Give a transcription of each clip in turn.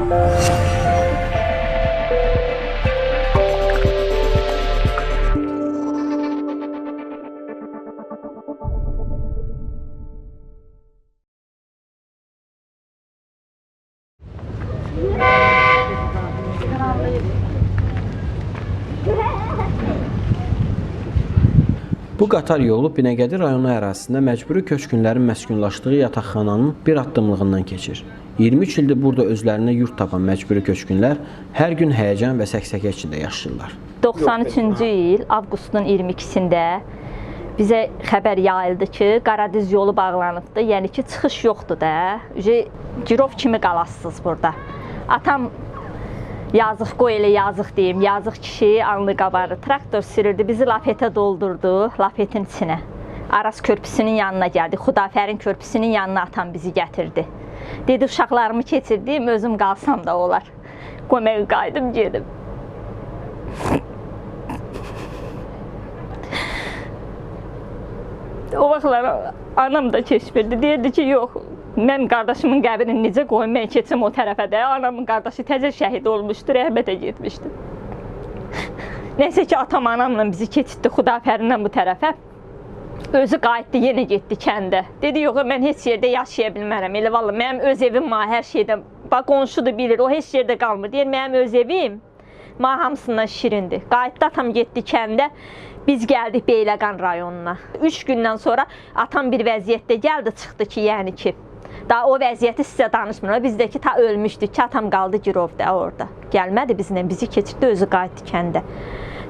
Bu qatar yolu Binəqədi rayonu ərazisində məcburi köçkünlərin məskunlaşdığı yataqxananın bir addımlığından keçir. 23 ildir burada özlərinə yurt tapan məcburi köçkünlər hər gün həyəcan və səksəkə içində yaşayırlar. 93-cü il avqustun 22-sində bizə xəbər yayıldı ki, Qaradiz yolu bağlanıbdır. Yəni ki, çıxış yoxdur da. Girov kimi qalasınız burada. Atam yazıq, qoy elə yazıq deyim, yazıq kişi alnı qabarı traktor sürürdü, bizi lafetə doldurdu, lafetin içinə. Aras körpüsünün yanına gəldi, Xudafərin körpüsünün yanına atam bizi gətirdi. Dedi, uşaqlarımı keçirdim, özüm qalsam da olar. Qoyməyə qaydım, gedim. O vaxtlar anam da keçmirdi, deyirdi ki, yox. Mən qardaşımın qəbrini necə qoyum, mən keçim o tərəfə də. Anamın qardaşı təzə şəhid olmuşdu, rəhmətə getmişdi. Nəysə ki, atam anamla bizi keçirdi Xudafərindən bu tərəfə. Özü qayıtdı, yenə getdi kəndə. Dedi, yox, mən heç yerdə yaşaya bilmərəm. Elə valla, mənim öz evim var, hər şeydən. Bax, qonşu da bilir, o heç yerdə qalmır. Deyir, mənim öz evim, mənə hamısından şirindir. Qayıtdı, atam getdi kəndə. Biz gəldik Beyləqan rayonuna. 3 gündən sonra atam bir vəziyyətdə gəldi, çıxdı ki, yəni ki, daha o vəziyyəti sizə danışmıram. Bizdəki ta ölmüşdü ki, atam qaldı Girovda orada. Gəlmədi bizlə, bizi keçirdi, özü qayıtdı kəndə.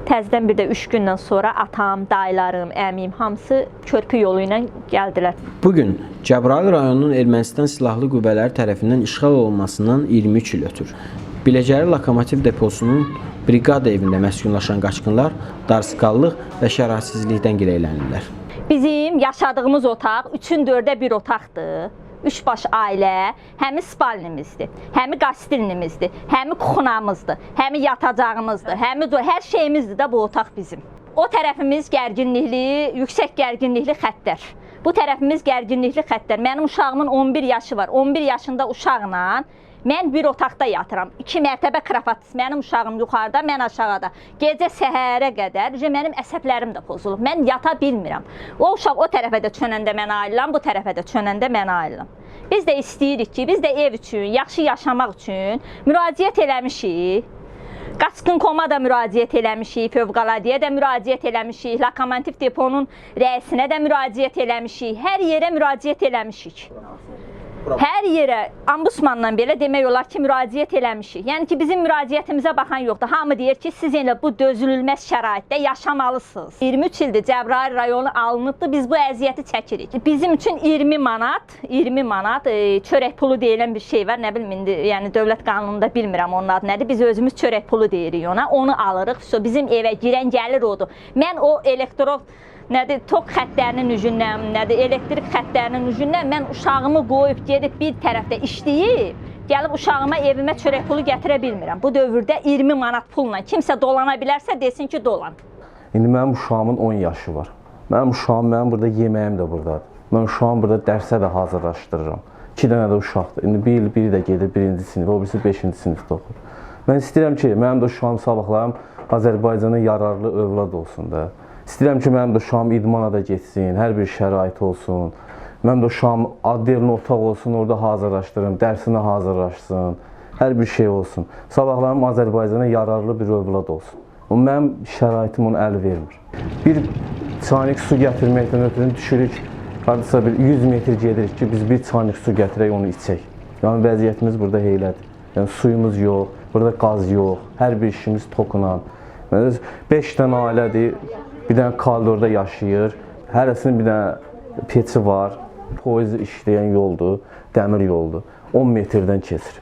Təzədən bir də 3 gündən sonra atam, dayılarım, əmim hamısı körpü yolu ilə gəldilər. Bugün Cəbrayıl rayonunun Ermənistan silahlı qüvvələri tərəfindən işğal olunmasından 23 il ötür. Biləcəri Lokomotiv deposunun briqada evində məskunlaşan qaçqınlar darısqallıq və şəraitsizlikdən girəylənirlər. Bizim yaşadığımız otaq 3-ün 4-də bir otaqdır. 3 baş ailə, həmi spalnimizdir, həmi qastilnimizdir, həmi kuxunamızdır, həmi yatacağımızdır, həmi hər şeyimizdir də bu otaq bizim. O tərəfimiz gərginlikli, yüksək gərginlikli xəttlər. Bu tərəfimiz gərginlikli xəttlər. Mənim uşağımın 11 yaşı var. 11 yaşında uşaqla mən bir otaqda yatıram. 2 mərtəbə krafatız. Mənim uşağım yuxarıda, mən aşağıda. Gecə səhərə qədər mənim əsəblərim də pozulub. Mən yata bilmirəm. O uşaq o tərəfə də çönəndə mən ayrılam, bu tərəfə də çönəndə mən ayrılam. Biz də istəyirik ki, biz də ev üçün, yaxşı yaşamaq üçün müraciət eləmişik. Qaçqın.com-a da müraciət eləmişik, Fövqəladiyyəyə də müraciət eləmişik, Lokomotiv deponun rəisinə də müraciət eləmişik, hər yerə müraciət eləmişik. Hər yerə ambusmanla belə demək olar ki, müraciət eləmişik. Yəni ki, bizim müraciətimizə baxan yoxdur. Hamı deyir ki, siz elə bu dözülülməz şəraitdə yaşamalısınız. 23 ildir Cəbrayıl rayonu alınıbdır, biz bu əziyyəti çəkirik. Bizim üçün 20 manat çörək pulu deyilən bir şey var. Nə bilim, indi yəni dövlət qanununda bilmirəm onun adı nədir. Biz özümüz çörək pulu deyirik ona, onu alırıq. Bizim evə girən gəlir odur. Mən o nədir, tok xəttlərinin üzündən, nədir, elektrik xəttlərinin üzündən mən uşağımı qoyub gedib bir tərəfdə işləyib, gəlib uşağıma evimə çörək pulu gətirə bilmirəm. Bu dövrdə 20 manat pulla kimsə dolana bilərsə desin ki, dolan. İndi mənim uşağımın 10 yaşı var. Mənim uşağım, mənim burada yeməyim də buradadır. Mən uşağım burada dərsə də hazırlaşdırıram. 2 dənə də uşaqdır. İndi biri də gedir 1-ci sinif, o birisi 5-ci sinifdə oxur. Mən istəyirəm ki, mənim də uşağım sabahlarım Azərbaycana yararlı övlad olsun da. İstəyirəm ki, mənim də uşağım idmana da getsin, hər bir şərait olsun. Mənim də uşağım addelin otaq olsun, orada hazırlaşdırım, dərsinə hazırlaşsın, hər bir şey olsun. Sabahlarım Azərbaycana yararlı bir övlad olsun. Mənim şəraitim onu əl vermir. Bir çaynik su gətirməkdən ötürü düşürük, hardasa bir 100 metr gedirik ki, biz bir çaynik su gətirək, onu içək. Yəni vəziyyətimiz burada heylədir. Yəni suyumuz yox, burada qaz yox, hər bir işimiz tokunan. 5 dənə ailədir. Bir dənə koridorda yaşayır, hərəsinin bir dənə peçi var, poyuz işləyən yoldur, dəmir yoldur, 10 metrdən keçir.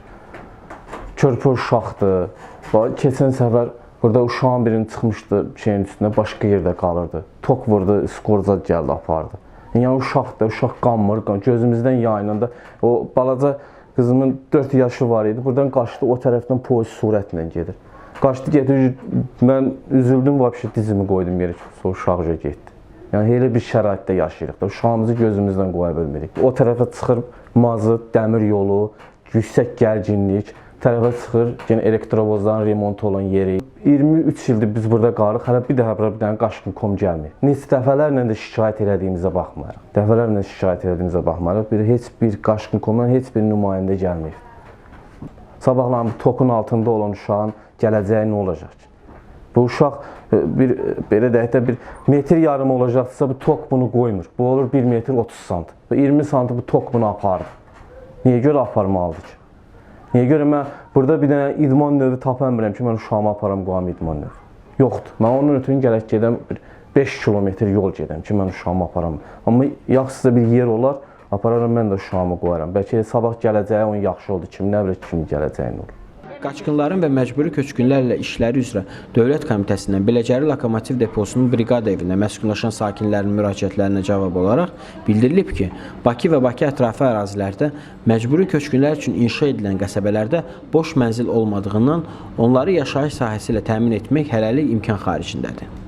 Körpü uşaqdır, keçən səfər burada uşağın birini çıxmışdı şeyin üstünə, başqa yerdə qalırdı. Tok vurdu, skorca gəldi, apardı. Yəni uşaqdır, uşaq qanmır, gözümüzdən yayınında. O balaca qızımın 4 yaşı var idi, buradan qaçdı, o tərəfdən poyuz sürətlə gedir. Qaçdı, gedir, mən üzüldüm, vəbşə dizimi qoydum yerə ki, sonra uşaqca getdi. Yəni, elə bir şəraitdə yaşayırıq da, uşağımızı gözümüzdən qoya bilmirik. O tərəfə çıxır mazı, dəmir yolu, yüksək gərginlik, Tərəfə çıxır, yenə elektrovozların remontu olan yeri. 23 ildir biz burada qalırıq, hələ bir dəfə bura bir dənə qaçqın kom gəlmir. Neçə dəfələrlə də şikayət elədiyimizə baxmayaraq. Dəfələrlə şikayət elədiyimizə baxmayaraq, heç bir qaçqın komdan heç bir nümayəndə gəlmir. Sabahlar bu tokun altında olan uşağın gələcəyi nə olacaq ki? Bu uşaq belə deyək də bir metr yarım olacaqsa bu tok bunu qoymur. Bu olur 1 metr 30 sant. 20 sant bu tok bunu aparır. Niyə görə aparmalıdır ki? Niyə görə mən burada bir dənə idman növü tapa bilmirəm ki, mən uşağımı aparam qoyam idman növü? Yoxdur. Mən onun ötürü gələk gedəm 5 kilometr yol gedəm ki, mən uşağımı aparam. Amma yaxşısa bir yer olar, apararam mən də uşağımı qoyaram. Bəlkə sabah gələcəyi onun yaxşı oldu, kim nə bilir kim gələcəyin olur. Qaçqınların və məcburi köçkünlərlə işləri üzrə Dövlət Komitəsindən Biləcəri Lokomotiv Deposunun briqada evində məskunlaşan sakinlərin müraciətlərinə cavab olaraq bildirilib ki, Bakı və Bakı ətrafı ərazilərdə məcburi köçkünlər üçün inşa edilən qəsəbələrdə boş mənzil olmadığından onları yaşayış sahəsi ilə təmin etmək hələlik imkan xaricindədir.